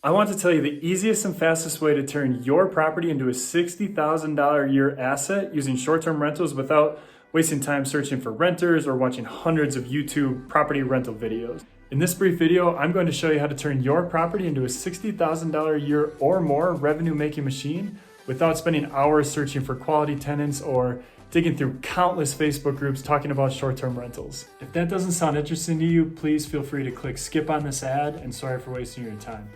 I want to tell you the easiest and fastest way to turn your property into a $60,000 a year asset using short-term rentals without wasting time searching for renters or watching hundreds of YouTube property rental videos. In this brief video, I'm going to show you how to turn your property into a $60,000 a year or more revenue-making machine without spending hours searching for quality tenants or digging through countless Facebook groups talking about short-term rentals. If that doesn't sound interesting to you, please feel free to click skip on this ad, and sorry for wasting your time.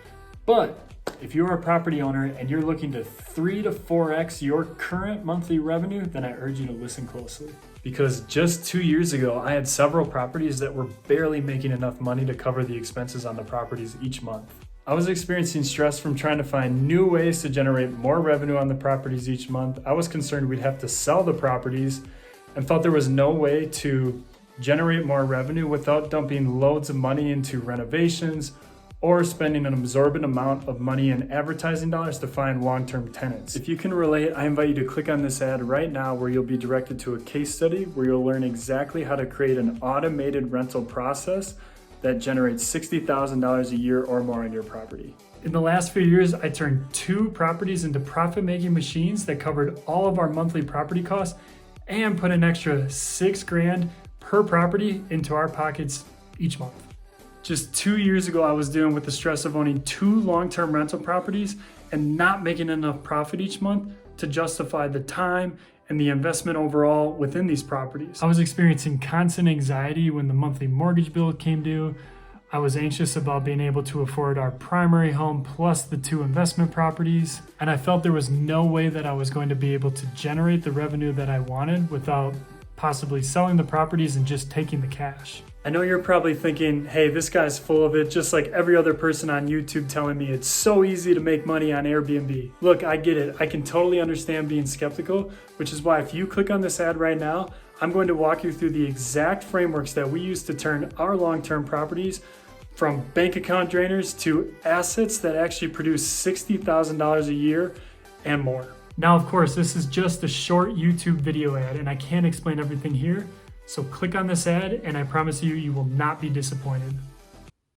But if you're a property owner and you're looking to 3 to 4x your current monthly revenue, then I urge you to listen closely. Because just 2 years ago, I had several properties that were barely making enough money to cover the expenses on the properties each month. I was experiencing stress from trying to find new ways to generate more revenue on the properties each month. I was concerned we'd have to sell the properties and felt there was no way to generate more revenue without dumping loads of money into renovations or spending an absorbent amount of money in advertising dollars to find long-term tenants. If you can relate, I invite you to click on this ad right now where you'll be directed to a case study where you'll learn exactly how to create an automated rental process that generates $60,000 a year or more on your property. In the last few years, I turned 2 properties into profit-making machines that covered all of our monthly property costs and put an extra $6,000 per property into our pockets each month. Just 2 years ago, I was dealing with the stress of owning 2 long-term rental properties and not making enough profit each month to justify the time and the investment overall within these properties. I was experiencing constant anxiety when the monthly mortgage bill came due. I was anxious about being able to afford our primary home plus the 2 investment properties. And I felt there was no way that I was going to be able to generate the revenue that I wanted without possibly selling the properties and just taking the cash. I know you're probably thinking, hey, this guy's full of it, just like every other person on YouTube telling me it's so easy to make money on Airbnb. Look, I get it. I can totally understand being skeptical, which is why if you click on this ad right now, I'm going to walk you through the exact frameworks that we use to turn our long-term properties from bank account drainers to assets that actually produce $60,000 a year and more. Now, of course, this is just a short YouTube video ad and I can't explain everything here. So click on this ad and I promise you, you will not be disappointed.